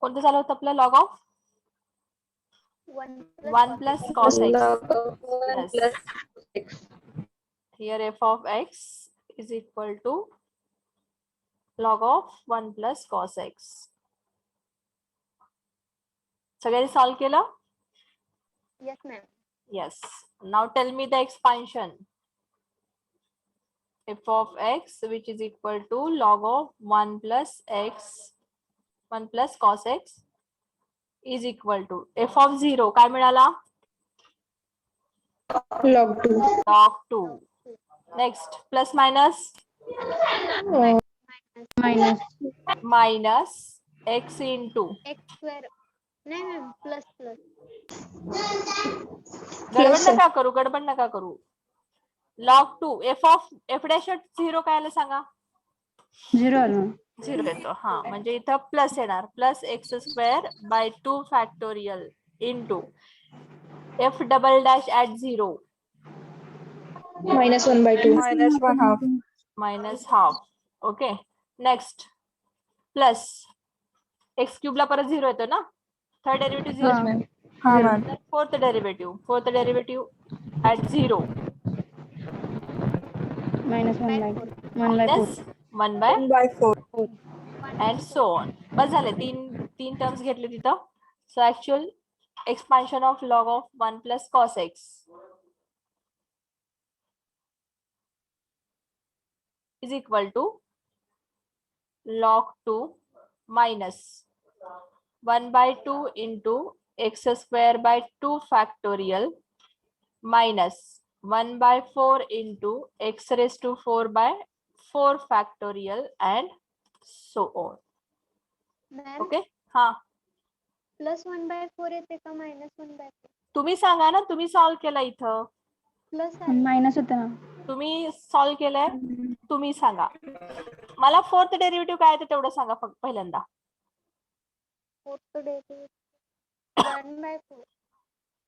कोणतं झालं होतं आपलं log of 1 plus cos x. Yes. Here f of x is equal to log of 1 plus cos x. सगळ्यांनी solve केलं? Yes, ma'am. Yes. Now tell me the expansion. F of x which is equal to log of 1 plus x 1 plus cos x is equal to f of 0 काय मिळाला? log 2 log 2. Next plus minus minus x into X square. नहीं ma'am plus plus. गडबड नका करू. log 2 f of f dash 0 काय आलं सांगा? 0 येतो. हा म्हणजे इथं प्लस येणार plus x square by 2 factorial into f double dash at 0 minus 1 by 2 minus half. Okay next plus x क्यूबला परत 0 येतो ना. Third derivative 0. Fourth derivative at 0 minus 1 by 1 by by 4 and so on. बस झाले तीन terms घेतले तिथं. So actual expansion of log of 1 plus cos x is equal to log 2 minus 1 by 2 into x square by 2 factorial minus 1 by 4 into x raised to 4 by 4 factorial and so on. Ma'am okay हा plus 1 by 4 येते का minus 1 by 4? तुम्ही सांगा ना. तुम्ही solve केला इथं. Plus minus होतं ना. तुम्ही सॉल्व केलंय. तुम्ही सांगा मला फोर्थ डेरिव्हेटिव्ह काय ते तेवढं सांगा फक्त पहिल्यांदा. Fourth derivative 1 by 4.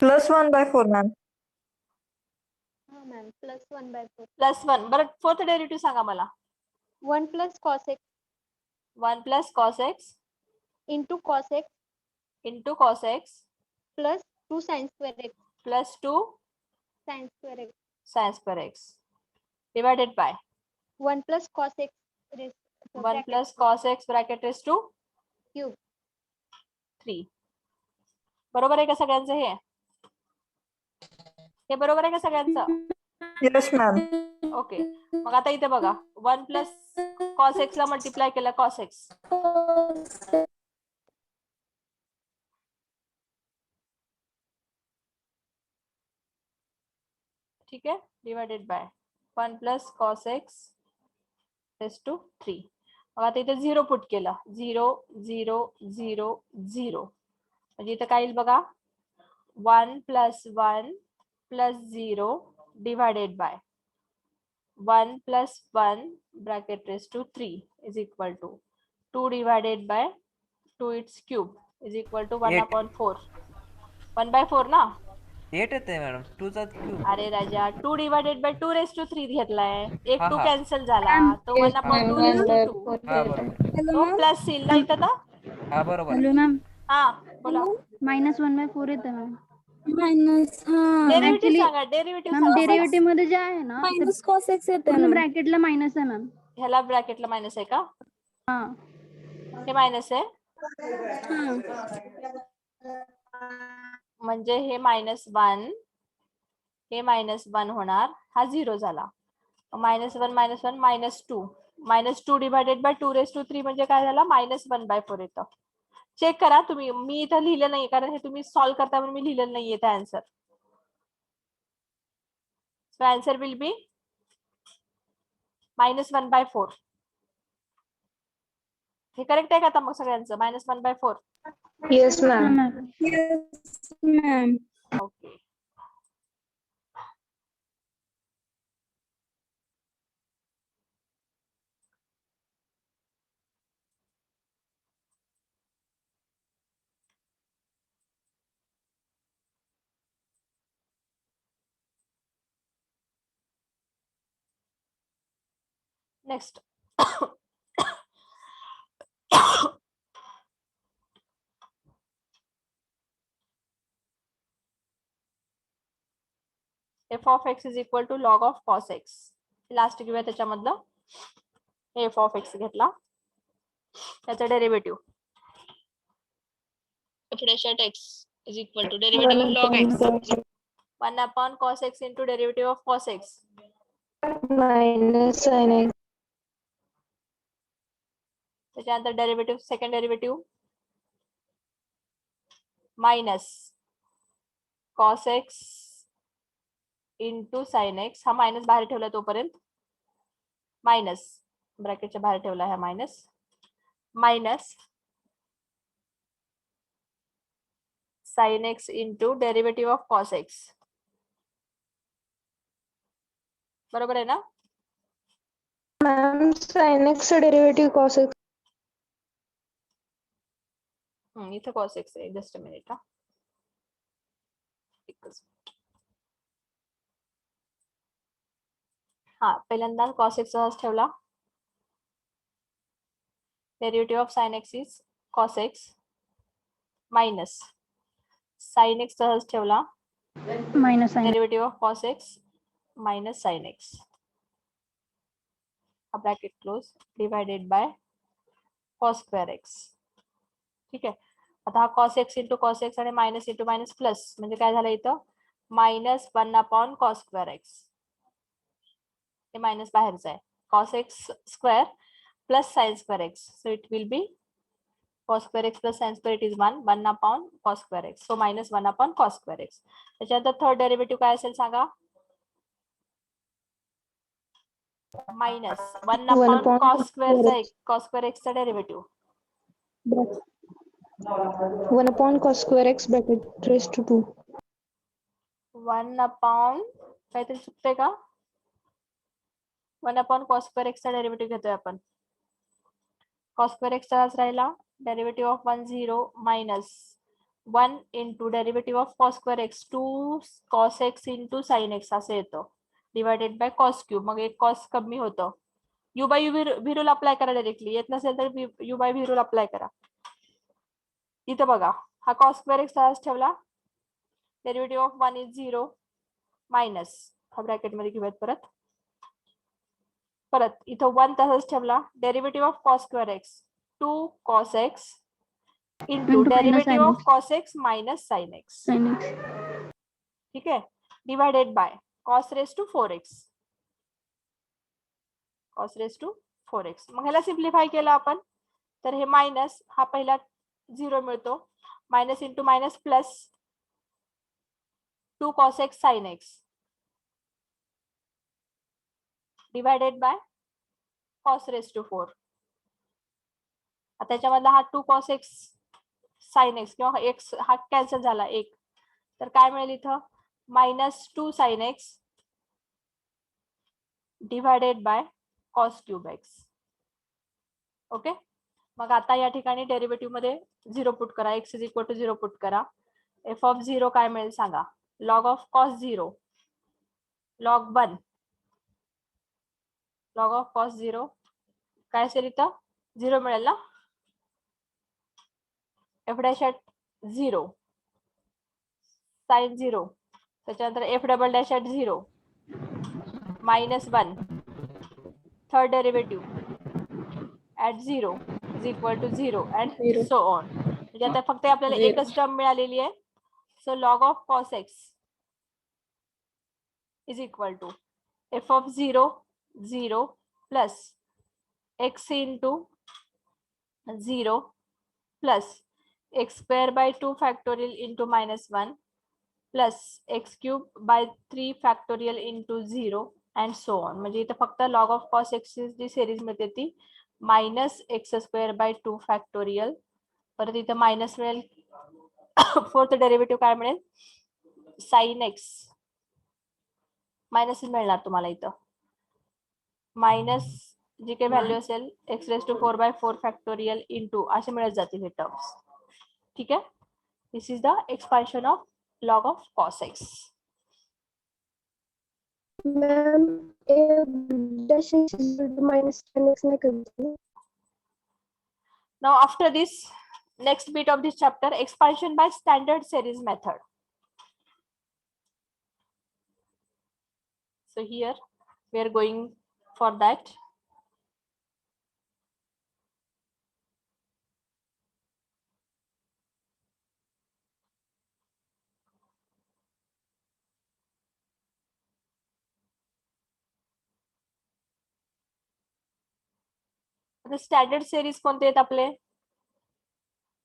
plus 1 by 4 ma'am हाँ मैम प्लस 1 by 4. प्लस 1 बरं फोर्थ डेरिव्हेटिव्ह सांगा मला. 1 plus cos x 1 plus cos X into cos x into cos X plus 2 sin square x plus 2 sin square x. Sine square X divided by 1 plus cos x raised to 1 plus cos X bracket raise to cube. 3. बरोबर आहे का सगळ्यांचं हे? हे बरोबर आहे का सगळ्यांचं? yes ma'am ओके मग आता इथे बघा 1 प्लस कॉस एक्स ला मल्टिप्लाय केला कॉस एक्स ठीक आहे divided by 1 plus cos X raise to 3. मग आता इथे 0 पुट केला 0 0 0 0 म्हणजे इथं काय येईल बघा 1 plus 1 plus 0 divided by 1 plus 1 bracket raised to 3 is equal to 2 divided by 2 its cube is equal to 1 8. upon 4. 1 by 4 ना. 8 येते मॅडम 2 चा क्यूब. अरे राजा 2 divided by 2 raised to 3 घेतलाय. एक हा, 2 हा. कॅन्सल झाला तो 1 upon 2 raised to 2. हा बरोबर तो प्लस येईल ना इथं का? हा बरोबर हॅलो मॅम हा बोला minus 1 by 4 येतं मॅम. डेरिव्हेटिव्ह Actually, सांगा डेरिव्हेटिव्ह मॅम सांगा डेरिव्हेटिव्ह मध्ये जे आहे ना minus cos x येते पूर्ण ब्रॅकेटला मायनस आहे मॅम. ह्याला ब्रॅकेटला मायनस आहे का? हा हे मायनस आहे म्हणजे हे -1 हे -1 होणार हा 0 झाला. -1 -2 डिवायडेड बाय 2 रेस टू 3 म्हणजे काय झाला -1/4 येतं. चेक करा तुम्ही. मी इथं लिहिलं नाही कारण हे तुम्ही सॉल्व्ह करता म्हणून मी लिहिलेलं नाहीये त्या answer. So answer will be -1/4. हे करेक्ट आहे का आता मग सगळ्यांचं -1/4? yes ma'am okay next F of X is equal to log of cos X. Last घेऊया त्याच्यामधलं. एफ ऑफ एक्स घेतला, त्याचा derivative F dash at X is equal to derivative of log X 1 upon cos x into derivative of cos x minus sin x त्याच्यानंतर derivative second derivative minus cos x into sin x. हा minus बाहेर ठेवला तोपर्यंत minus ब्रॅकेटच्या बाहेर ठेवला हा minus minus sin x into derivative of cos x. बरोबर आहे ना? ma'am sin x derivative cos x इथं cos x आहे. जस्ट अ मिनिट हा. एकच. हा पहिल्यांदा cos x सहज ठेवला. डेरिव्हेटिव्ह ऑफ sin x इज cos x minus sin x सहज ठेवला. Minus sine derivative of cos x minus sin x. हा bracket close divided by cos square x. ठीक आहे. आता हा cos x into cos x आणि मायनस इंटू मायनस प्लस म्हणजे काय झालं इथं minus 1 upon cos square x. हे मायनस बाहेरचं आहे. cos x square plus sin square x. So it will be cos square x plus sin square it is 1 upon cos square x. So minus 1 upon cos square x. त्याच्यानंतर third derivative काय असेल सांगा. Minus 1 upon cos square x चा derivative 1 upon cos square x bracket raised to 2 1 upon काहीतरी चुकतंय का 1 upon cos square x चा derivative घेतोय आपण. cos स्क्वेअर x चा राहिला derivative of 1 0 minus 1 into derivative of cos square x 2 cos x into sin x असं येतं डिवायडेड बाय cos क्यूब. मग एक cos कमी होतं. u by v rule apply करा डायरेक्टली. येत नसेल तर u by v rule apply करा. इथं बघा हा cos स्क्वेअर x तसाच ठेवला. डेरिव्हेटिव्ह ऑफ 1 इज 0 मायनस हा ब्रॅकेट मध्ये घेऊयात परत इथं 1 तसाच ठेवला. Derivative of cos square x 2 cos x into Into minus derivative sin of cos x minus sin x. Sine X ठीक आहे. Divided by cos raise to 4x. cos raise to 4x. मग ह्याला सिम्प्लिफाय केलं आपण तर हे minus हा पहिला 0 मिळतो. Minus into minus plus 2 cos x sin x divided by cos raise to 4. आता त्याच्यामधला हा 2 cos x sin x किंवा x हा कॅन्सल झाला एक तर काय मिळेल इथं minus 2 sin x divided by cos cube x. Okay. मग आता या ठिकाणी डेरिव्हेटिव्ह मध्ये 0 पुट करा. x is equal to 0 put करा. f ऑफ 0 काय मिळेल सांगा. log of cos 0 log 1 log of cos 0 काय असेल इथं 0 मिळेल ना. f डॅश ॲट 0 sin 0 त्याच्यानंतर f double dash at 0 minus 1 third derivative at 0 is equal to 0 and so on. म्हणजे आता फक्त आपल्याला एकच टर्म मिळालेली आहे. So log of cos x is equal to f of 0 0 plus x into 0 plus x square by 2 factorial into minus 1 plus x cube by 3 factorial into 0 and so on. म्हणजे इथं फक्त log of cos x G series मिळते ती minus x square by 2 factorial. परत इथं minus मिळेल. Fourth derivative काय मिळेल साइन एक्स मायनस मिळणार तुम्हाला इथं मायनस जी काही व्हॅल्यू असेल x raise to 4 by 4 factorial into असे मिळत जातील हे टर्म्स. ठीक आहे. This is the expansion of log of cos x. ma'am dash is equal to minus tan x नाही करायचं. Now after this next bit of this chapter expansion by standard series method. So here we are going for that. आता standard series कोणते आहेत आपले?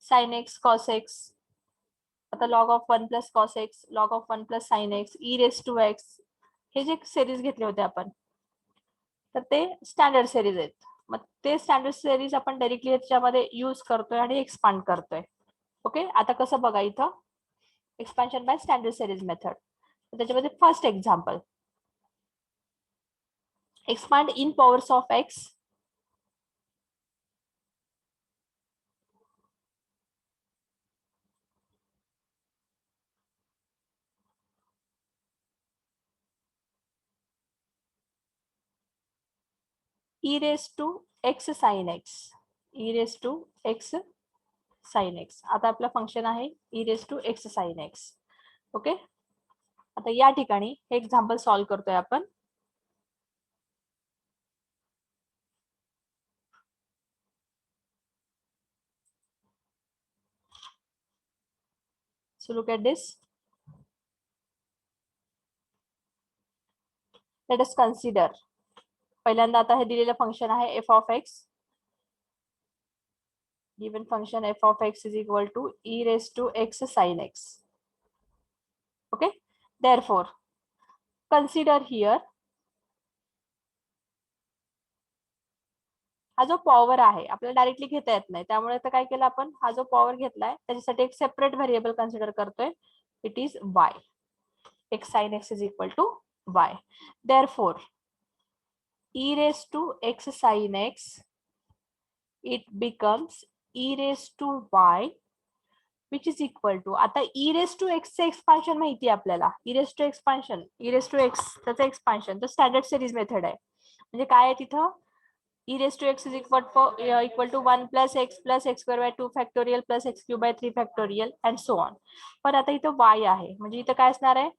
Sine X cos X, आता log of 1 plus cos X, log of 1 plus sine X, E raise to X, हे जे series घेतले होते आपण, तर ते स्टँडर्ड सिरीज आहेत. मग ते स्टँडर्ड सिरीज आपण डायरेक्टली याच्यामध्ये यूज करतोय आणि एक्सपांड करतोय. ओके, आता कसं बघा इथं expansion by standard series method. त्याच्यामध्ये first example, expand in powers of x e raised to x sin x, e raised to x sin x. आता आपलं फंक्शन आहे e raised to x sin x. Okay, आता या ठिकाणी हे example solve करतोय आपण. So look at this. Let us consider. पहिल्यांदा आता हे दिलेलं फंक्शन आहे f of x. Given function f of x is equal to e raised to x sin x. Okay, therefore consider here हा जो power आहे आपल्याला डायरेक्टली घेता येत नाही, त्यामुळे आता काय केलं आपण, हा जो पॉवर घेतलाय त्याच्यासाठी एक सेपरेट व्हेरिएबल कन्सिडर करतोय. It is y. x sin x is equal to y. Therefore e raised to x sin x, it becomes e raised to y which is equal to, आता e raised to x चे expansion माहिती आहे आपल्याला, e raised to expansion, e raised to x त्याचं expansion तर standard series method आहे. म्हणजे काय आहे तिथं, e raised to x is equal to 1 plus x square by 2 factorial plus x cube by 3 factorial and so on. पण आता इथं y आहे, म्हणजे इथं काय असणार आहे,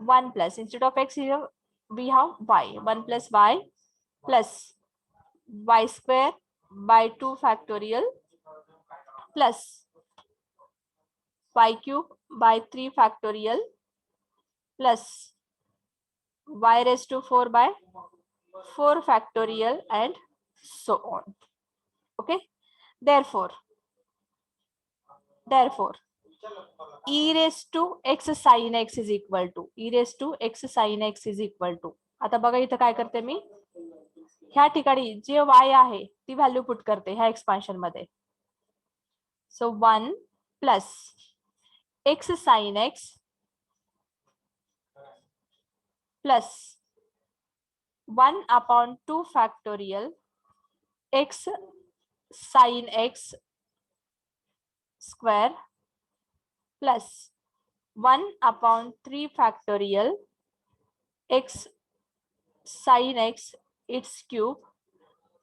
1 plus instead of x here we have y, 1 plus y plus y square by 2 factorial plus y cube by 3 factorial plus y raised to 4 by 4 factorial and so on. Okay, therefore e raised to x sin x is equal to, e raised to x sin x is equal to, आता बघा इथं काय करते मी, ह्या ठिकाणी जे y आहे ती व्हॅल्यू पुट करते ह्या एक्सपान्शन मध्ये. So 1 plus x sin x plus 1 upon 2 factorial x sin x square plus 1 upon 3 factorial x sin x its cube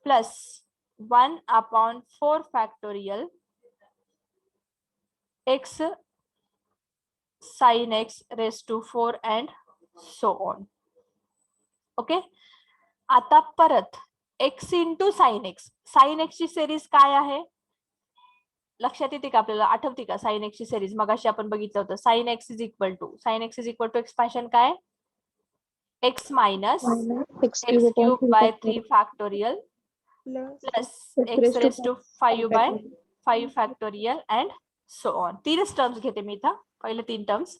plus 1 upon 4 factorial x sin x raised to 4 and so on. Okay, आता परत x into sine x, sign X ची series काय आहे लक्षात येते का आपल्याला, आठवते का साइन एक्स ची सिरीज मगाशी आपण बघितलं होतं. Sine X is equal to expansion काय, x minus x cube by 3 factorial plus x raise to 5 by 5 factorial and so on. तीनच टर्म्स घेते मी इथं, पहिले 3 टर्म्स.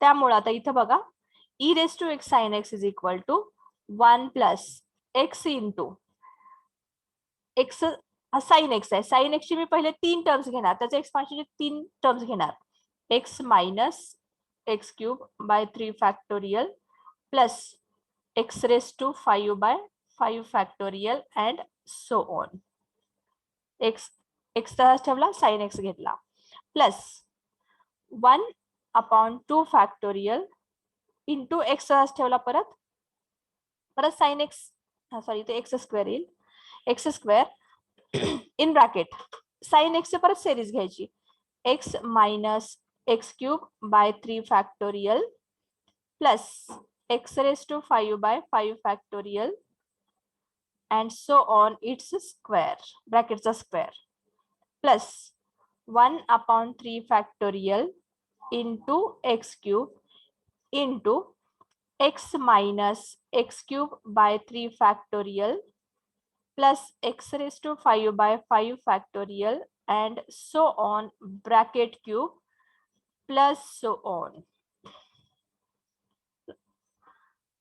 त्यामुळे आता इथं बघा e raise to x sin x is equal to 1 plus x into x हा साइन एक्स आहे, साइन एक्स ची मी पहिले 3 टर्म्स घेणार, त्याचे एक्सपान्शनचे 3 टर्म्स घेणार, x minus x cube by 3 factorial plus x raise to 5 by 5 factorial and so on. x तसाच ठेवला, साइन एक्स घेतला plus 1 upon 2 factorial into x तसाच ठेवला, परत साइन एक्स, सॉरी ते एक्स स्क्वेअर येईल, x square in bracket sine x परत series घ्यायची, x minus x cube by 3 factorial plus x raised to 5 by 5 factorial and so on its square, brackets are square, plus 1 upon 3 factorial into x cube into x minus x cube by 3 factorial plus x raised to 5 by 5 factorial and so on bracket cube plus so on.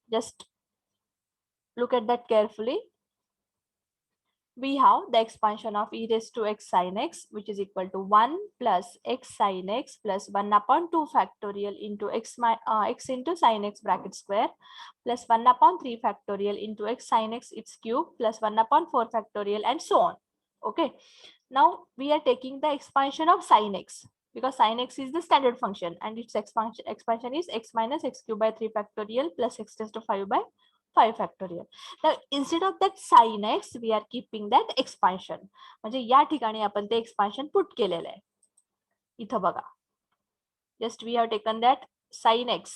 Just look at that carefully. We have the expansion of e raised to x sin x, which is equal to 1 plus x sin x plus 1 upon 2 factorial into x into sin x bracket square plus 1 upon 3 factorial into x sin x its cube plus 1 upon 4 factorial and so on. Okay. Now we are taking the expansion of sin x because sin x is the standard function and its expansion is x minus x cube by 3 factorial plus x raised to 5 by 5 factorial. Now instead of that sin x we are keeping that expansion. म्हणजे या ठिकाणी आपण ते expansion put केलेलं आहे. इथं बघा. Just we have taken that sin x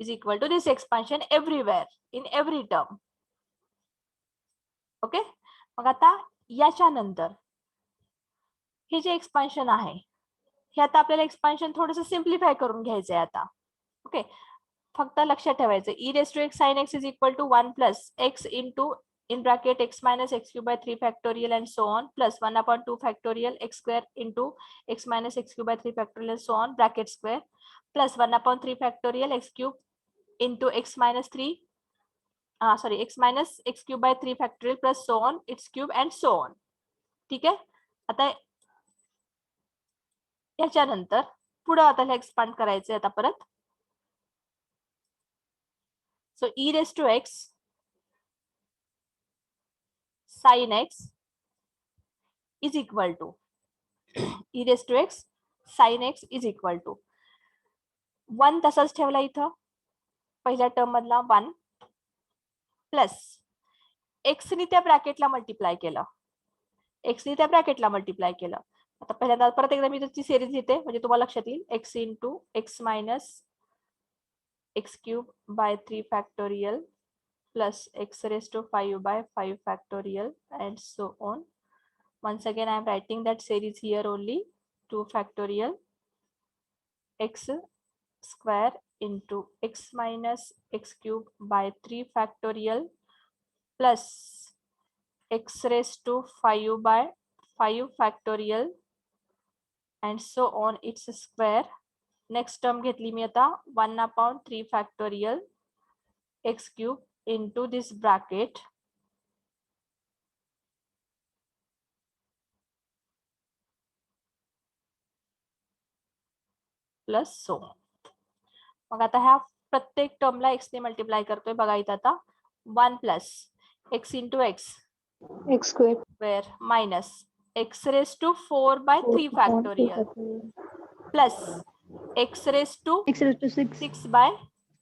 is equal to this expansion everywhere in every term. Okay. मग आता याच्यानंतर हे जे एक्सपान्शन आहे हे आता आपल्याला एक्सपान्शन थोडंसं सिम्प्लिफाय करून घ्यायचंय आता. ओके. फक्त लक्षात ठेवायचं e raised to x sin x is equal to 1 plus x into in bracket x minus x cube by 3 factorial and so on plus 1 upon 2 factorial x square into x minus x cube by 3 factorial and so on bracket square plus 1 upon 3 factorial x cube into x minus x minus x cube by 3 factorial plus so on its cube and so on. ठीक आहे. आता याच्यानंतर पुढे आता expand करायचंय आता परत. So e raised to x sin x is equal to e raised to x sin x is equal to 1 तसाच ठेवला इथं पहिल्या टर्म मधला 1 प्लस x ने त्या ब्रॅकेटला मल्टिप्लाय केलं. x ने त्या ब्रॅकेटला मल्टिप्लाय केलं. आता पहिल्यांदा परत एकदा मी त्याची सिरीज लिहिते म्हणजे तुम्हाला लक्षात येईल. x into x minus x cube by 3 factorial plus x raised to 5 by 5 factorial and so on. Once again I am writing that series here only. 2 factorial x square into x minus x cube by 3 factorial plus x raised to 5 by 5 factorial and so on its square. Next term घेतली मी आता 1 upon 3 factorial x cube into this bracket plus so on. मग आता ह्या प्रत्येक टर्मला x ने multiply करतोय. बघा इथं आता 1 plus x into x square minus x raised to 4 by 3 factorial plus x raised to 6 by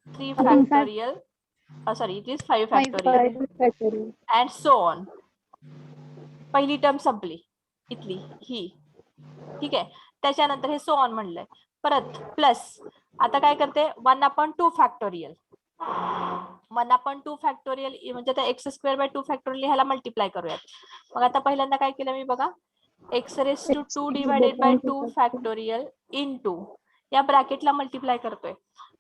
3 factorial. Sorry, it is 5 factorial and so on. पहिली टर्म संपली इथली ही. ठीक आहे. त्याच्यानंतर हे सो ऑन म्हणलंय. परत प्लस आता काय करते 1 upon 2 factorial 1 upon 2 factorial म्हणजे आता x square by 2 factorial ह्याला मल्टिप्लाय करूयात. मग आता पहिल्यांदा काय केलं मी बघा x raised to 2 divided by 2 factorial into या ब्रॅकेटला मल्टिप्लाय करतोय.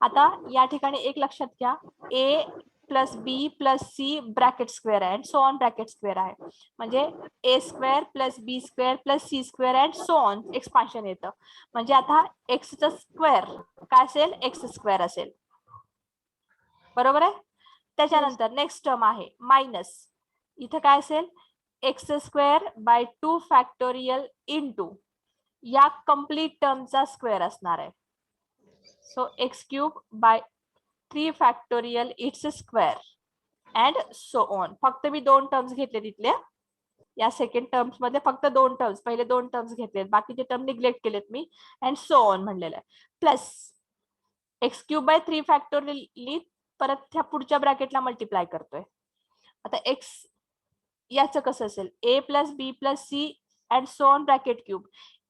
आता या ठिकाणी एक लक्षात घ्या a plus b plus c bracket square आहे सो ऑन ब्रॅकेट स्क्वेअर आहे म्हणजे a square plus b square plus c square and so on expansion येतं. म्हणजे आता x चा स्क्वेअर काय असेल x स्क्वेअर असेल. बरोबर आहे. त्याच्यानंतर नेक्स्ट टर्म आहे मायनस इथं काय असेल x square by 2 factorial into या कंप्लीट टर्मचा स्क्वेअर असणार आहे. So x cube by 3 factorial it's square and so on. फक्त मी 2 टर्म्स घेतले तिथल्या या सेकंड टर्म्स मध्ये फक्त 2 टर्म्स पहिले 2 टर्म्स घेतलेत बाकीचे टर्म निग्लेक्ट केलेत मी अँड सो ऑन म्हणलेलं आहे. Plus x cube by 3 factorial परत ह्या पुढच्या ब्रॅकेटला मल्टिप्लाय करतोय. आता x याचं कसं असेल a plus b plus c and so on bracket cube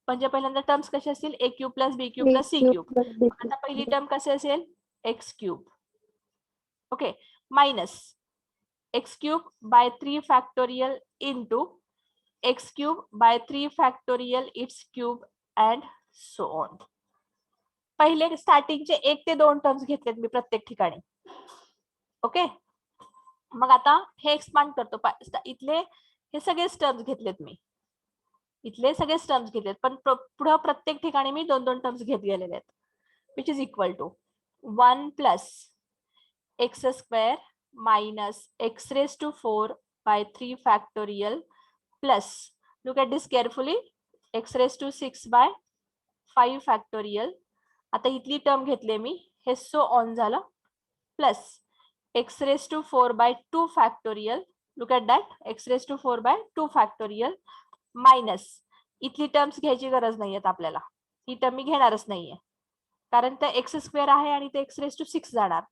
म्हणजे पहिल्यांदा टर्म्स कसे असतील a cube plus b cube plus c cube. आता पहिली टर्म कसे असेल x cube okay, minus x cube by 3 factorial into x cube by 3 factorial it's cube and so on. पहिले स्टार्टिंगचे 1 ते 2 टर्म्स घेतलेत मी प्रत्येक ठिकाणी. ओके, मग आता हे एक्सपांड करतो. इथले हे सगळेच टर्म्स घेतलेत मी, इथले सगळेच टर्म्स घेतलेत, पण पुढे प्रत्येक ठिकाणी मी 2-2 टर्म्स घेत गेलेले आहेत. Which is equal to 1 plus x square minus x raise to 4 by 3 factorial plus, look at this carefully, X raise to 6 by 5 factorial. आता इथली टर्म घेतली मी, हे सो ऑन झालं, plus x raise to 4 by 2 factorial, look at that, X raise to 4 by 2 factorial minus इथली terms घ्यायची गरज नाहीये आपल्याला, ही टर्म मी घेणारच नाहीये, कारण ते एक्स स्क्वेअर आहे आणि ते एक्स रेज टू 6 जाणार.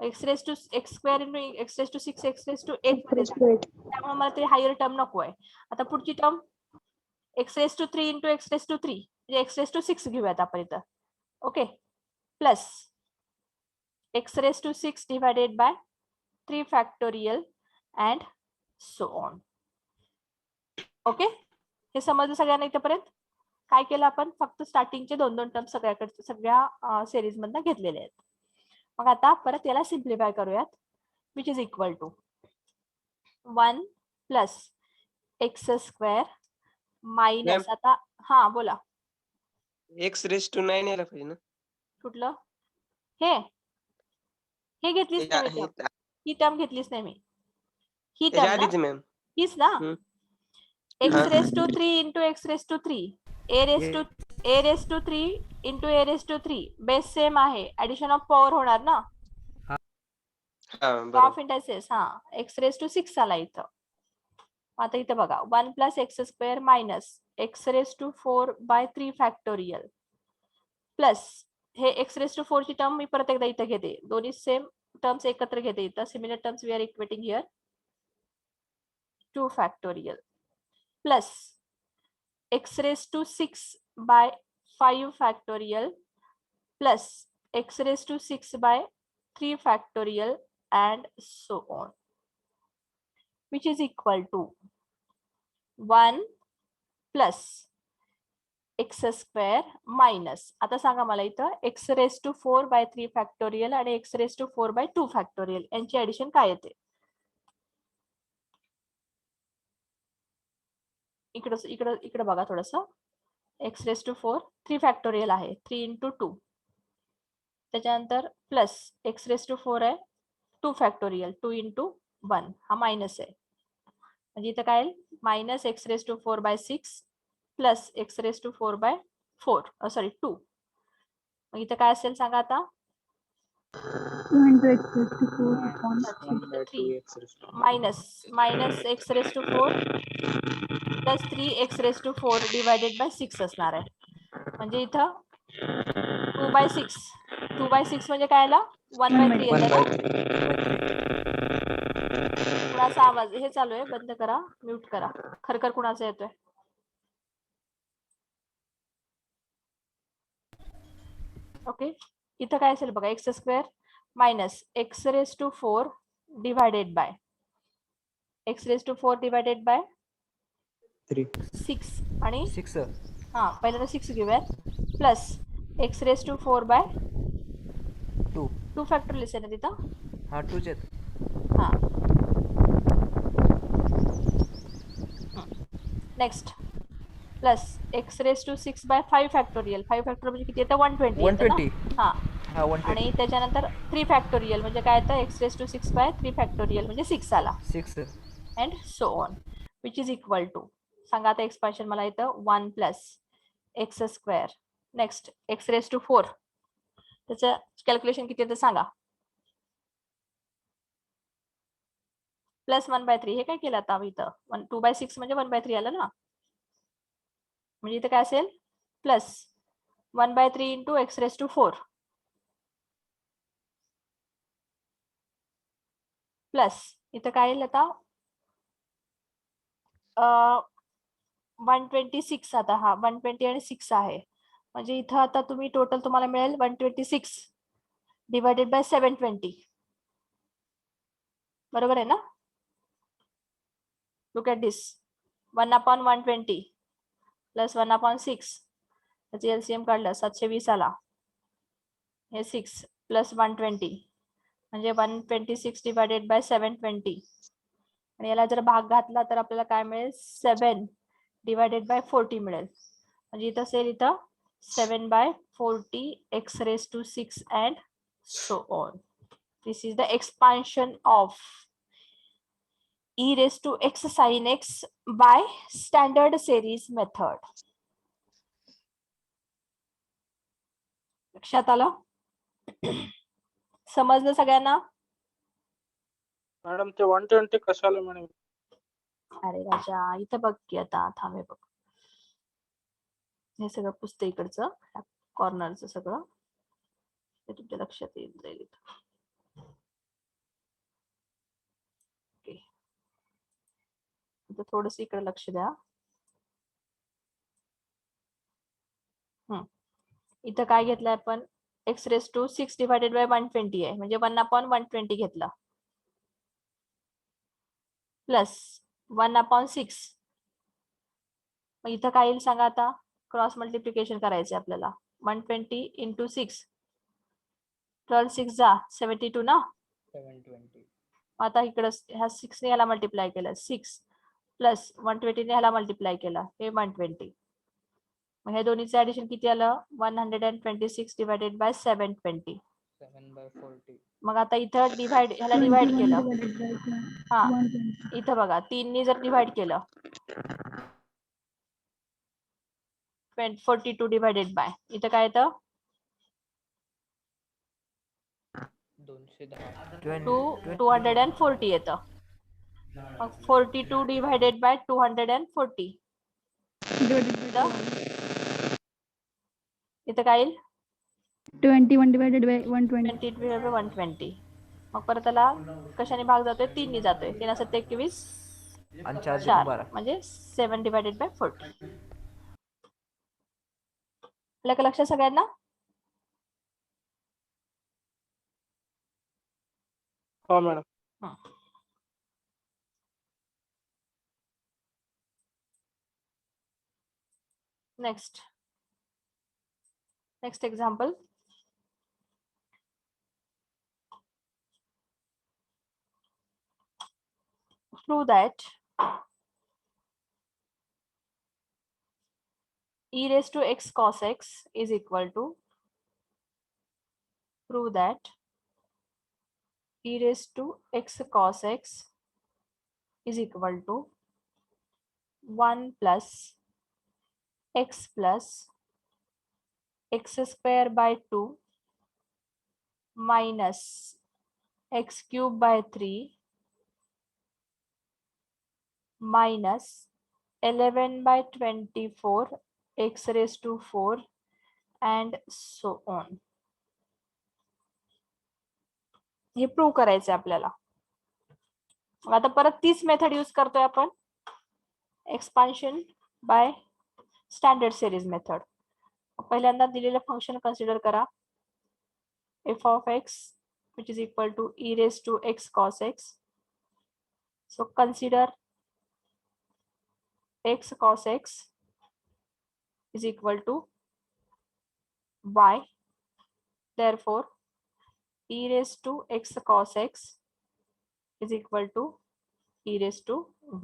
X raise to X square into x raise to 6 X raise to 8 मध्ये जाणार, त्यामुळे मला ते हायर टर्म नको आहे. आता पुढची term X raise to 3 into x raise to 3 म्हणजे एक्स रेज टू 6 घेऊयात आपण इथं. Okay, plus x raise to 6 divided by 3 factorial and so on. Okay, हे समजलं सगळ्यांना इथपर्यंत? काय केलं आपण, फक्त स्टार्टिंगचे 2-2 टर्म सगळ्या सिरीज मधनं घेतलेले आहेत. मग आता परत याला सिम्प्लिफाय करूयात. Which is equal to 1 plus x square minus, आता हा बोला, एक्स रेज टू 9 यायला पाहिजे ना. कुठलं हे घेतलीच नाही मी टर्म, ही टर्म घेतलीच नाही मी, ही टर्म ना, मॅम हीच ना, x raise to 3 into x raise to 3 A raise to 3 into A raise to 3 base same आहे, ऍडिशन ऑफ पॉवर होणार ना, ऑफ इंडायसेस. हा, एक्स रेज टू 6 आला इथं. आता इथं बघा, 1 plus x square minus x raise to 4 by 3 factorial plus हे एक्स रेज टू 4 ची टर्म मी परत एकदा इथं घेते, दोन्ही सेम टर्म्स एकत्र घेते इथं, similar terms we are equating here, 2 factorial plus x raise to 6 by 5 factorial plus x raise to 6 by 3 factorial and so on, which is equal to 1 plus x square minus, आता सांगा मला इथं x raised to 4 by 3 factorial आणि x raised to 4 by 2 factorial यांची addition काय येते? इकडं बघा थोडस, x raised to 4 3 फॅक्टोरियल आहे, 3 into 2, त्याच्यानंतर प्लस x raised to 4 आहे 2 फॅक्टोरियल, 2 into 1, हा मायनस आहे, म्हणजे इथं काय minus x raise to 4 by 6 plus x raise to 4 by 4 sorry 2, मग इथं काय असेल सांगा आता, 2 into x raised to 4 upon 3 minus x raise to 4 plus 3 X raise to 4 divided by 6 असणार आहे, म्हणजे इथं 2 by 6 म्हणजे काय आला 1 by 3 येतं ना. कुणाचा आवाज हे चालू आहे, बंद करा, म्यूट करा, खरखर कुणाचा येतोय? ओके, इथं काय असेल बघा, x square minus x raise to 4 divided by x raise to 4 divided by 6 आणि 6 हा पहिल्यांदा 6 घेऊयात plus x raise to 4 by 2 factorial आहे ना तिथं, हा 2 चे हा next plus x raise to 6 by 5 factorial, 5 factorial म्हणजे किती येतं 120 येतं ना, 120 हा हा 120 आणि त्याच्यानंतर 3 फॅक्टोरियल म्हणजे काय येतं x raise to 6 by 3 factorial म्हणजे 6 आला 6 and so on, which is equal to, सांगा आता एक्सपान्शन मला इथं 1 plus x square, next x raise to 4, त्याचं कॅल्क्युलेशन किती येतं सांगा, प्लस 1 by 3, हे काय केलं आता इथं 2 by 6 म्हणजे 1 by 3 आलं ना, म्हणजे इथं काय असेल plus 1 by 3 into x raise to 4 plus इथं काय येईल आता 126, आता हा 120 आणि 6 आहे, म्हणजे इथं आता तुम्ही टोटल तुम्हाला मिळेल 126 डिवायडेड बाय 720, बरोबर आहे ना? लुक ॲट दिस 1/120 प्लस 1/6 त्याचे एलसीएम काढलं 720 आला. हे 6 प्लस 120 म्हणजे 126 डिवायडेड बाय 720 आणि याला जर भाग घातला तर आपल्याला काय मिळेल 7 डिवायडेड बाय 40 मिळेल. म्हणजे इथं असेल इथं 7/40 x raised to 6 and so on. This is the expansion of e raised to x sin x by standard series method. लक्षात आलं? समजलं सगळ्यांना? मॅडम ते 120 कशाला मॅडम? अरे राजा इथं बघ की आता थांबे बघ. हे सगळं पुस्तक इकडचं कॉर्नरचं सगळं ते तुमच्या लक्षात येईल जाईल इथं. ओके इथं थोडस इकडे लक्ष द्या. इथं काय घेतलंय आपण x raised to 6 divided bye 120 आहे म्हणजे 1/120 घेतला प्लस 1/6. मग इथं काय येईल सांगा आता क्रॉस मल्टिप्लिकेशन करायचे आपल्याला 120 into 6 12 6 जा 72 ना. 720. आता इकडं ह्या 6 ने ह्याला मल्टिप्लाय केलं 6 प्लस 120 ने ह्याला मल्टिप्लाय केलं हे 120. मग हे दोन्हीचं ऍडिशन किती आलं 126 डिवायडेड बाय 720. 7/40. मग आता इथं डिवाइड ह्याला डिवाइड 21 केलं. divided by हा 120. इथं बघा 3 ने जर डिवाइड केलं 42 डिवायडेड बाय इथं काय येतं 210. 240 येतं. मग 42 डिवायडेड बाय 240 Divided by 12. इथं काय येईल 21 divided by 120. 20 divided by 120. मग परत त्याला कशाने भाग जातोय 3 ने जातोय 3 असं 21 आणि 4 4 12. म्हणजे 7 डिवायडेड बाय 40. आपल्या का लक्षात सगळ्यांना? हो madam. Next example. Prove that e raised to x cos x is equal to prove that e raised to x cos x is equal to 1 plus x square by 2 minus x cube by 3 minus 11/24 x raised to 4 and so on. हे prove करायचं आपल्याला. आता परत तीच method use करतोय आपण expansion by standard series method. पहिल्यांदा दिलेलं फंक्शन कन्सिडर करा f of x which is equal to e raised to x cos x. So consider x cos x is equal to y. Therefore e raised to x cos x is equal to e raised to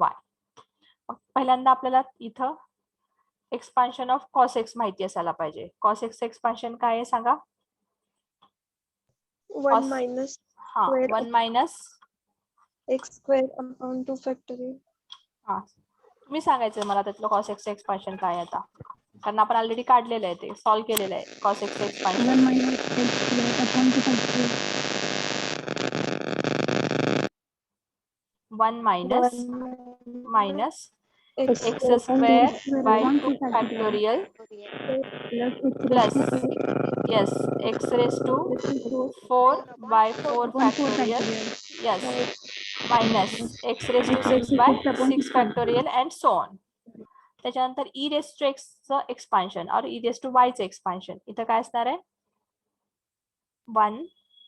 y. पहिल्यांदा आपल्याला इथं expansion of cos x माहिती असायला पाहिजे. cos x expansion काय आहे सांगा? 1 minus हा square 1 minus x square upon 2 factorial. हा तुम्ही सांगायचं मला त्यातलं cos x एक्सपान्शन काय आहे आता कारण आपण ऑलरेडी काढलेलं आहे ते सॉल्व्ह केलेलं आहे cos x expansion 1 minus x square upon 2 factorial. 1 minus 1 minus x x square square by upon 2 2 factorial plus x plus raised to yes x raised to 4 4 by 4 1 4 factorial factorial. yes minus x raised to X raised 6 to by 6 upon 6 6 factorial and so on. त्याच्यानंतर e raised to x चं expansion और e raised to y चं expansion इथं काय असणार आहे 1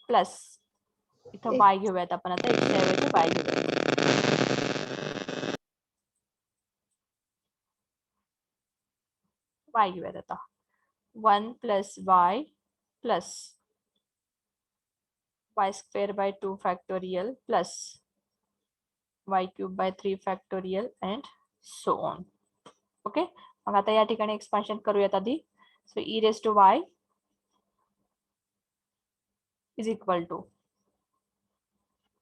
plus इथं y घेऊयात आपण आता, x च्या ऐवजी y घेऊयात. y घेऊयात आता. 1 plus y plus y square by 2 factorial plus y cube by 3 factorial and so on. Okay, मग आता या ठिकाणी एक्सपान्शन करूयात आधी. So e raised to y is equal to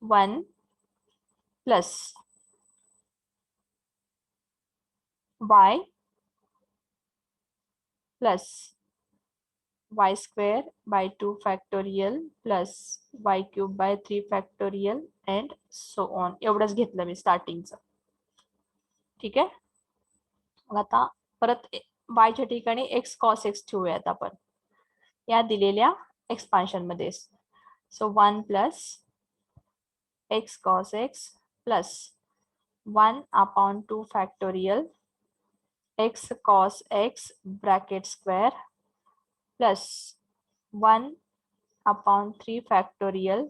1 plus y plus y square by 2 factorial plus y cube by 3 factorial and so on. एवढंच घेतलं मी स्टार्टिंगचं. ठीक आहे, मग आता परत y च्या ठिकाणी x cos x ठेवूयात आपण या दिलेल्या एक्सपान्शन मध्ये. So 1 plus x cos x plus 1 upon 2 factorial x cos x bracket square plus 1 upon 3 factorial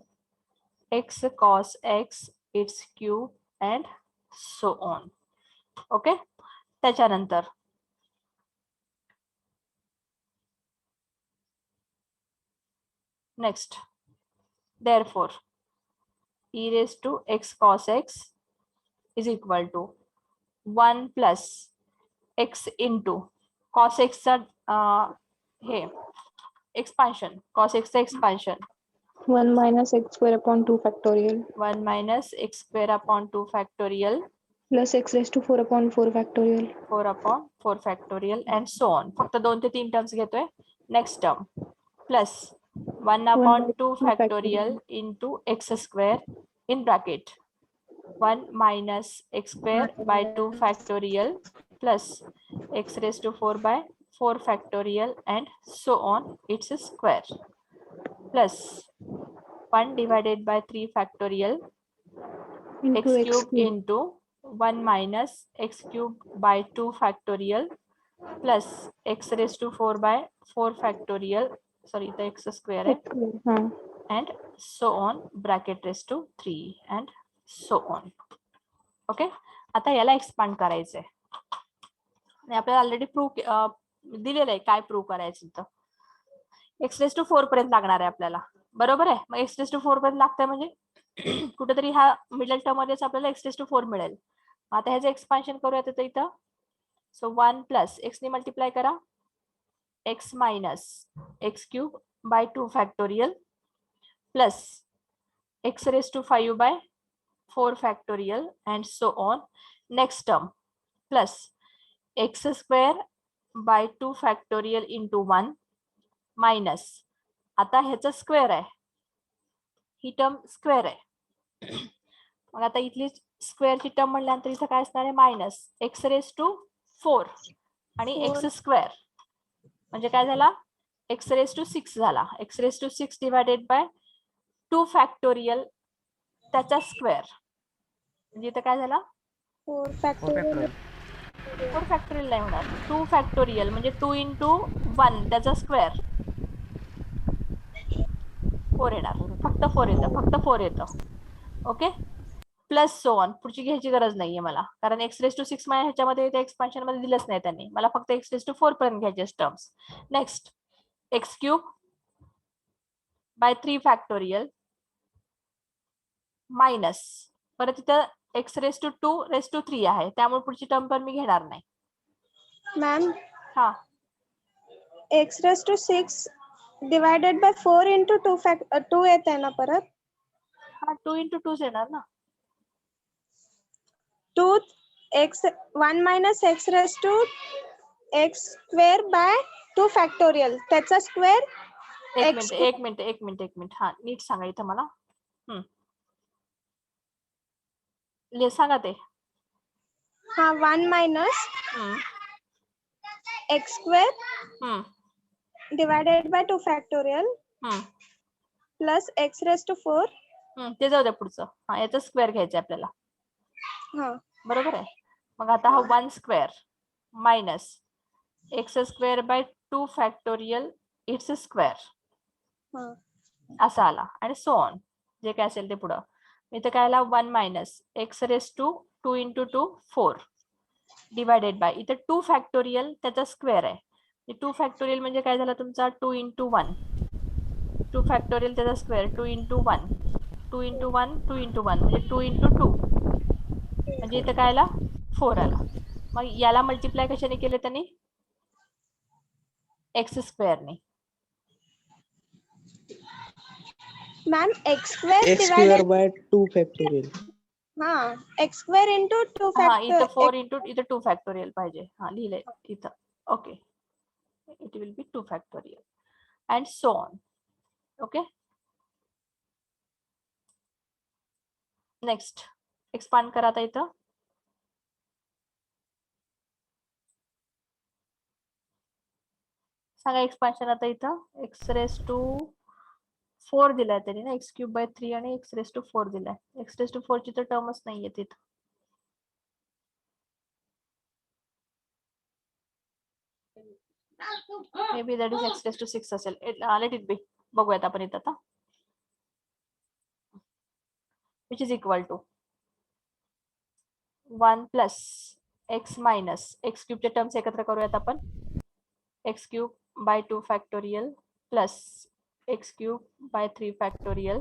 x cos x its cube and so on. Okay, त्याच्यानंतर next, therefore e raised to x cos x is equal to 1 plus x into cos x चा हे expansion, cos x चा expansion 1 minus x square upon 2 factorial 1 minus x square upon 2 factorial plus x raised to 4 upon 4 factorial 4 upon 4 factorial and so on. फक्त 2 ते 3 terms घेतोय. Next term plus 1 upon 2 factorial into x square in bracket 1 minus x square by 2 factorial plus x raised to 4 by 4 factorial and so on its square plus 1 divided by 3 factorial into x cube into 1 minus x cube by 2 factorial plus x raised to 4 by 4 factorial, sorry the x square है, and so on bracket raised to 3 and so on. Okay, आता याला expand करायचंय आणि आपल्याला already prove दिलेलं आहे काय prove करायचं तर x raised to 4 पर्यंत लागणार आहे आपल्याला, बरोबर आहे. मग x raised to 4 पर्यंत लागतंय म्हणजे कुठेतरी ह्या मिडल टर्म मध्येच आपल्याला x raised to 4 मिळेल. आता ह्याचं एक्सपान्शन करूयात आता इथं. सो 1 प्लस x ने मल्टिप्लाय करा x minus x cube by 2 factorial plus x raise to 5 by 4 factorial and so on. Next term plus x square by 2 factorial into 1 minus आता ह्याचं स्क्वेअर आहे, ही टर्म स्क्वेअर आहे. मग आता इथली स्क्वेअरची term म्हणल्यानंतर इथं काय असणार आहे मायनस एक्स रेज टू 4 आणि एक्स स्क्वेअर म्हणजे काय झाला एक्स रेज टू 6 झाला. X raise to 6 divided by 2 factorial त्याचा स्क्वेअर म्हणजे इथं काय झाला 4 फॅक्टोरियल 4 फॅक्टोरियल नाही होणार 2 फॅक्टोरियल म्हणजे 2 इंटू 1 त्याचा स्क्वेअर 4 येणार. फक्त 4 येतं, फक्त 4 येतं. ओके प्लस सो ऑन पुढची घ्यायची गरज नाहीये मला कारण एक्स रेज टू 6 माझ्या ह्याच्यामध्ये त्या एक्सपान्शन मध्ये दिलंच नाही त्यांनी, मला फक्त एक्स रेज टू 4 पर्यंत घ्यायचे terms. Next x cube by 3 factorial minus परत इथं x raise to 2 raise to 3 आहे त्यामुळे पुढची टर्म पण मी घेणार नाही. मॅम हा x raised to 6 divided by 4 into 2 येते ना परत हा 2 इंटू 2 येणार ना 2 x 1 minus x raised to x square by 2 factorial त्याचा स्क्वेअर एक मिनिट हा नीट सांगा इथं मला. सांगा ते. हा 1 minus x square divided by 2 factorial plus x raised to 4 ते जाऊ द्या पुढचं. हा याचा स्क्वेअर घ्यायचा आपल्याला हा बरोबर आहे. मग आता हा 1 square minus x square by 2 factorial it's square हा असा आला आणि सो ऑन. जे काय असेल ते पुढं. इथं काय आला 1 minus x raise to 2 into 2 4 divided by इथं 2 फॅक्टोरियल त्याचा स्क्वेअर आहे. 2 फॅक्टोरियल म्हणजे काय झाला तुमचा 2 इंटू 1 2 फॅक्टोरियल त्याचा स्क्वेअर 2 इंटू 1 2 इंटू 1 2 इंटू 1 म्हणजे 2 इंटू 2 म्हणजे इथं काय आला 4 आला. मग याला मल्टिप्लाय कशाने केले त्यांनी एक्स स्क्वेअरने. Ma'am x square x square divided by 2 factorial. हा एक्स स्क्वेअर इंटू 2 हा इथं फॅक्टर 4 इंटू इथं 2 फॅक्टोरियल पाहिजे. हा लिहिलंय इथं. Okay it will be 2 factorial and so on. Okay next expand करा आता इथं. सांगा एक्सपान्शन आता इथं एक्स रेस टू 4 दिलाय त्यांनी ना एक्स क्यूब बाय 3 आणि एक्स रेस टू 4 दिलाय. एक्स रेस टू 4 ची तर टर्मच नाहीये तिथं. May be that is x raise to 6 असेल. Let it be. बघूयात आपण इथं आता. Which is equal to 1 plus x minus x क्यूबचे टर्म्स एकत्र करूयात आपण. X cube by 2 factorial plus x cube by 3 factorial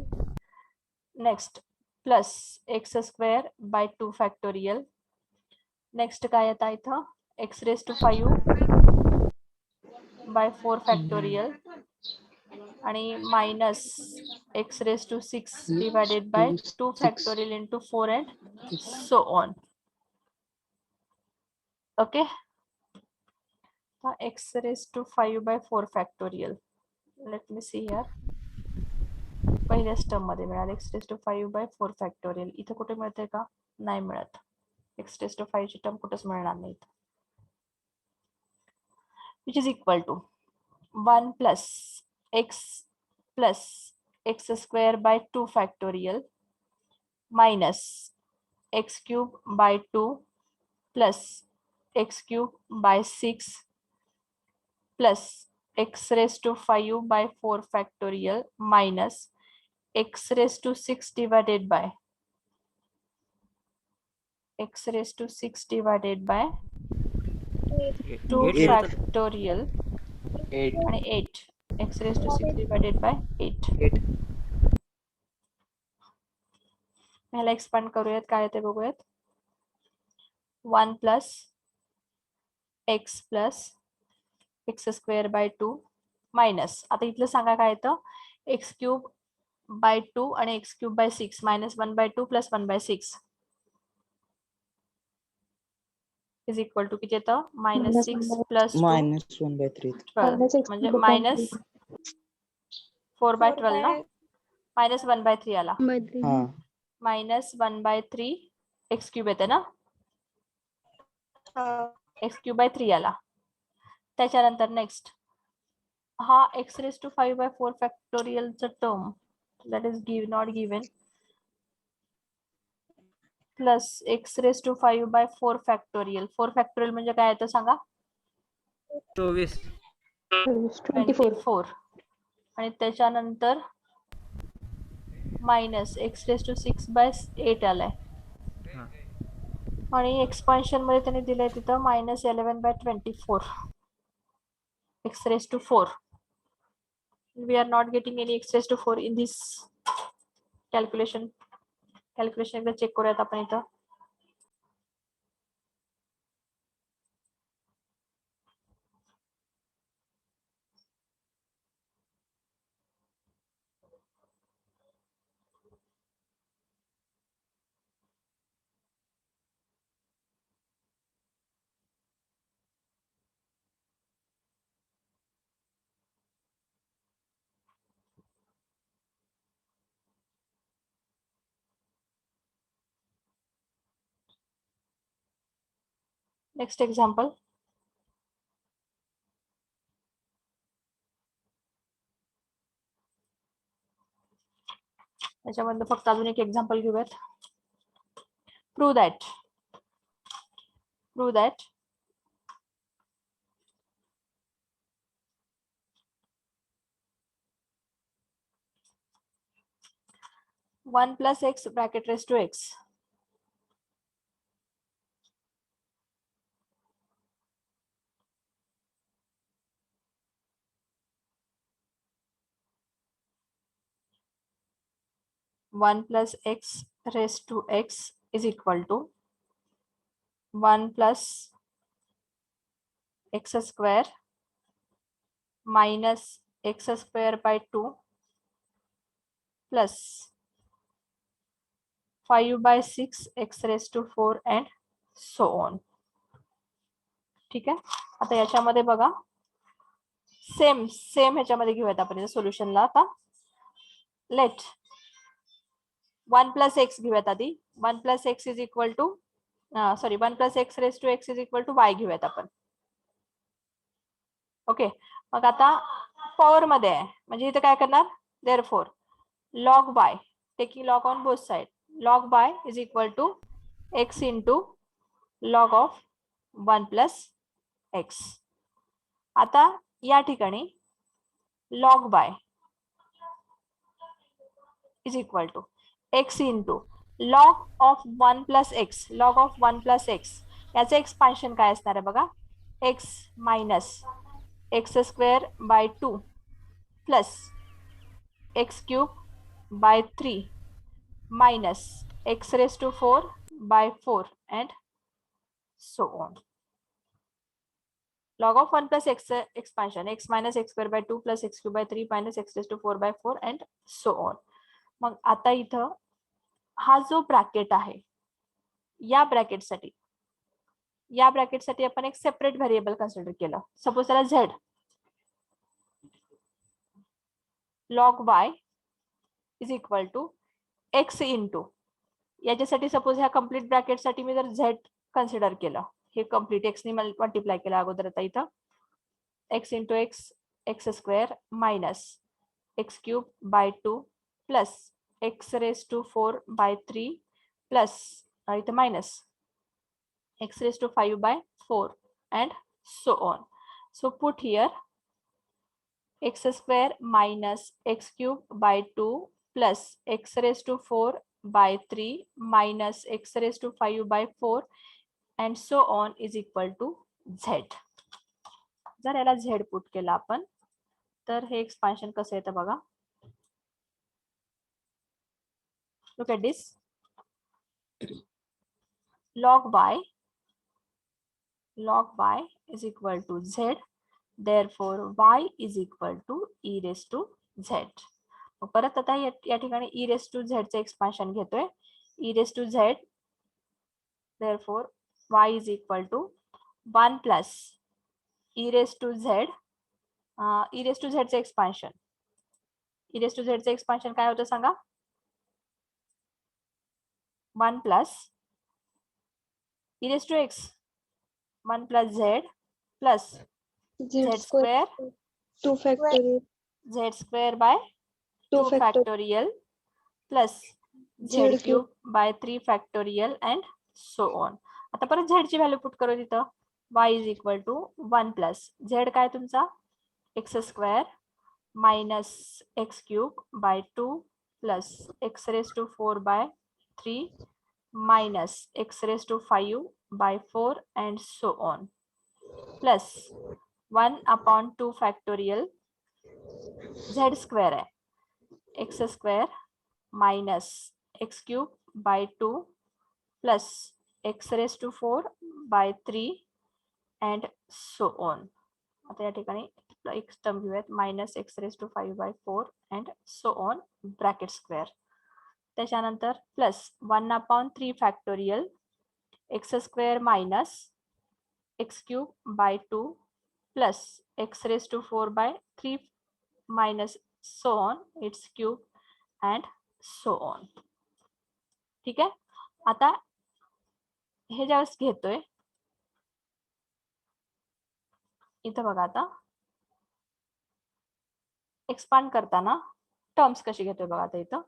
next plus x square by 2 factorial next काय आता इथं x raise to 5 by 4 factorial आणि minus x raise to 6 divided by 2 factorial into 4 and so on. Okay x raise to 5 by 4 factorial let me see here. पहिल्याच term मध्ये मिळालं x raise to 5 by 4 factorial. इथं कुठे मिळतंय का नाही मिळत. एक्स रेस टू 5 ची टर्म कुठेच मिळणार नाही. Which is equal to 1 plus x square by 2 factorial minus x cube by 2 plus x cube by 6 plus x raise to 5 by 4 factorial minus x raise to 6 divided by x raise to 6 divided by 2 8 होतं. Factorial 8 आणि 8 x raise to 6 divided by 8. 8 ह्याला expand करूयात काय ते बघूयात. 1 plus x square by 2 minus आता इथलं सांगा काय येतं एक्स क्यूब बाय 2 आणि x cube by 6 minus 1 by 2 plus 1 by 6 is equal to किती येतं मायनस 6 प्लस 2 minus 1 by 3. 12 म्हणजे मायनस 4 बाय 12 ना मायनस 1 बाय 3 आला. हा मायनस 1 बाय 3 एक्स क्यूब येते ना एक्स क्यूब बाय 3 आला. त्याच्यानंतर नेक्स्ट हा एक्स रेस टू 5 बाय 4 फॅक्टोरियलचं term that is not given plus x raise to 5 by 4 factorial 4 factorial म्हणजे काय येतं सांगा 24 24 आणि त्याच्यानंतर minus x raise to 6 by 8 आलाय हा. आणि एक्सपान्शन मध्ये त्यांनी दिलंय तिथं minus 11 by 24 x raise to 4. We are not getting any x raise to 4 in this calculation एकदा चेक करूयात आपण इथं. नेक्स्ट एक्झाम्पल त्याच्यामध्ये फक्त अजून एक एक्झाम्पल घेऊयात. Prove that 1 plus x bracket raised to x. One plus x raised to x is equal to 1 plus x square minus x square by 2 plus 5 by 6 x raised to 4 and so on. ठीक आहे. आता याच्यामध्ये बघा same ह्याच्यामध्ये घेऊयात आपण सोल्युशनला. आता late 1 plus x घेऊयात आधी. 1 plus x is equal to 1 plus x raised to x is equal to y घेऊयात आपण. ओके, मग आता पॉवर मध्ये आहे म्हणजे इथे काय करणार, therefore log y taking log on both side, log y is equal to x into log of 1 plus x. आता या ठिकाणी log y is equal to x into log of 1 plus x, log of 1 plus x याचे expansion काय असणार आहे बघा, x minus x square by 2 plus x cube by 3 minus x raised to 4 by 4 and so on. Log of 1 plus x expansion, x minus x square by 2 plus x cube by 3 minus x raised to 4 by 4 and so on. मग आता इथं हा जो bracket आहे या ब्रॅकेटसाठी आपण एक सेपरेट व्हेरिएबल कन्सिडर केलं. सपोज त्याला z log y is equal to x into, याच्यासाठी सपोज ह्या कम्प्लीट ब्रॅकेटसाठी मी जर z कन्सिडर केलं, हे कम्प्लीट x ने मल्टिप्लाय केलं अगोदर, आता इथं x into x square minus x cube by 2 plus x raise to 4 by 3 plus इथं minus x raise to 5 by 4 and so on. So put here x square minus x cube by 2 plus x raised to 4 by 3 minus x raised to 5 by 4 and so on is equal to z. जर याला z put केला आपण तर हे expansion कसं येतं बघा. Look at this. Log y is equal to z. Therefore y is equal to e raised to z. परत आता या ठिकाणी e raised to z चे एक्सपान्शन घेतोय, e raised to z. Therefore y is equal to 1 plus e raised to z, e raised to z चे expansion, e raised to z चे expansion काय होतं सांगा, 1 plus e raised to x 1 plus z plus z square 2 factorial z square by 2 factorial plus z cube by 3 factorial and so on. आता परत z ची value put करू तिथं, y is equal to 1 plus z काय तुमचा x square minus x cube by 2 plus x raised to 4 by 3 minus x raised to 5 by 4 and so on plus 1 upon 2 factorial z square है x square minus x cube by 2 plus x raised to 4 by 3 and so on. आता या ठिकाणी एक term घेऊयात minus x raised to 5 by 4 and so on bracket square. त्याच्यानंतर plus 1 upon 3 factorial x square minus x cube by 2 plus x raised to 4 by 3 minus so on its cube and so on. ठीक आहे. आता हे ज्यावेळेस घेतोय इथं बघा, आता एक्सपांड करताना टर्म्स कशी घेतोय बघा. आता इथं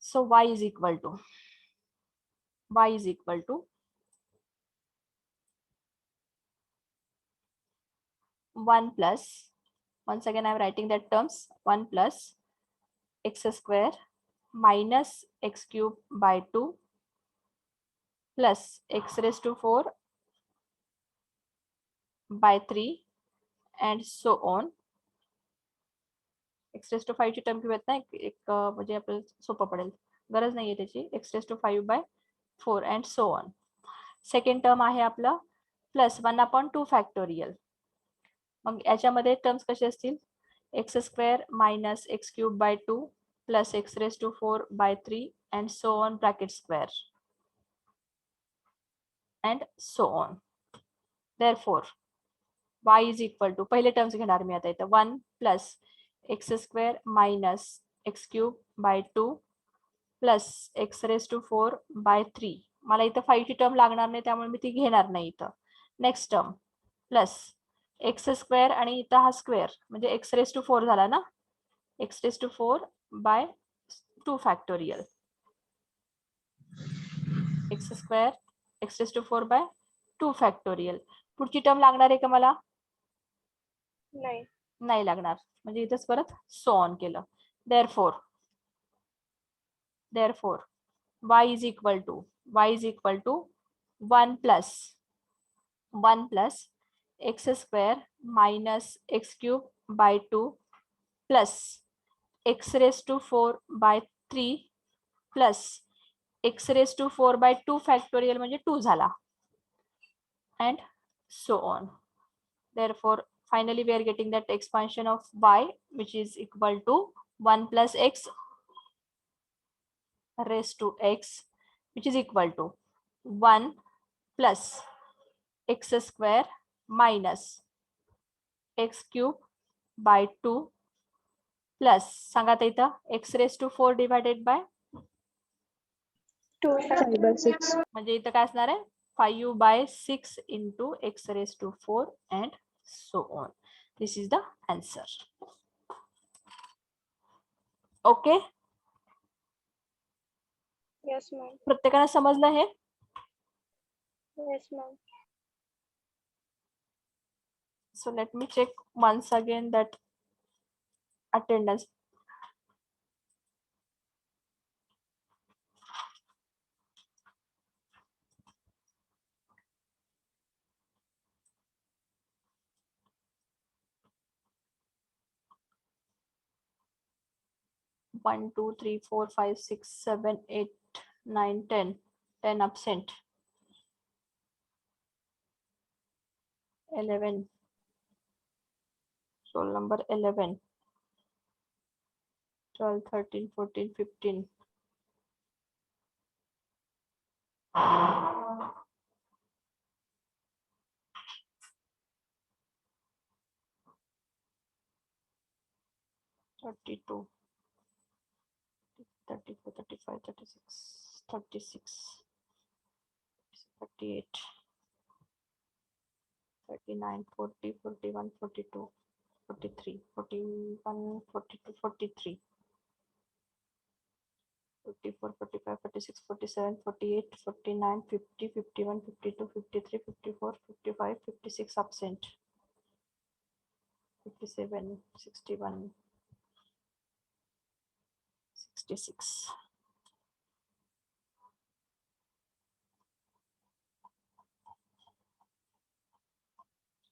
so y is equal to 1 plus, once again I am writing that terms, 1 plus x square minus x cube by 2 plus x raised to 4 by 3 and so on. x raised to 5 ची term घेऊयात ना, एक म्हणजे आपल्याला सोपं पडेल, गरज नाहीये त्याची. x raised to 5 by 4 and so on. Second term आहे आपलं प्लस 1/2 फॅक्टोरियल. मग याच्यामध्ये टर्म्स कसे असतील, x square minus x cube by 2 plus x raise to 4 by 3 and so on bracket square and so on. Therefore y is equal to, पहिले terms घेणार मी आता इथं, 1 plus x square minus x cube by 2 plus x raise to 4 by 3. मला इथं 5 ची term लागणार नाही त्यामुळे मी ती घेणार नाही इथं. Next term plus x square आणि इथं हा स्क्वेअर म्हणजे एक्स रेज टू 4 झाला ना, x raise to 4 by 2 factorial, x square x raise to 4 by 2 factorial. पुढची टर्म लागणार आहे का मला? नाही. नाही लागणार, म्हणजे इथंच परत सो ऑन केलं. therefore y is equal to 1 plus x square minus x cube by 2 plus x raised to 4 by 3 plus x raised to 4 by 2 factorial म्हणजे 2 झाला and so on. Therefore finally we are getting that expansion of y which is equal to 1 plus x raised to x which is equal to 1 plus x square minus x cube by 2 plus सांगा आता इथं x raised to 4 divided by 2 5/6. म्हणजे इथं काय असणार आहे 5 by 6 into x raised to 4 and so on. This is the answer. Okay, Yes ma'am. प्रत्येकाला समजलं हे? Yes ma'am. So let me check once again that attendance. One, 2, 3, 4, 5, 6, 7, 8, 9, 10. 10 absent. 11. Roll number 11. 12, 13, 14, 15. Thirty-two, 34, 35, 36, 36, 38, 39, 40, 41, 42, 43, 41, 42, 43, 44, 45, 46, 47, 48, 49, 50, 51, 52, 53, 54, 55, 56 absent. 57, 61, 66.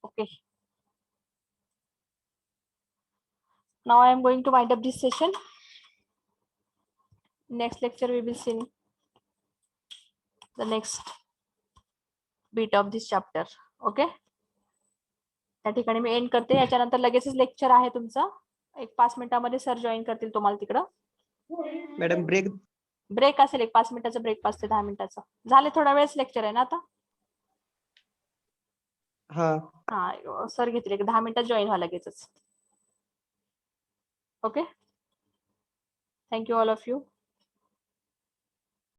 Okay. Now I am going to wind up this session. Next lecture we will see the next bit of this chapter. Okay. त्या ठिकाणी me and करते. याच्यानंतर लगेचच lecture आहे तुमचं. एक 5 मिनिटांमध्ये sir join करतील तुम्हाला तिकडं. मॅडम ब्रेक असेल, एक 5 मिनिटाचा ब्रेक, 5 ते 10 मिनिटाचा. झाले, थोडा वेळच लेक्चर आहे ना आता. हा सर घेतील, एक 10 मिनिटात जॉईन व्हा लगेचच. Okay, thank you all of you.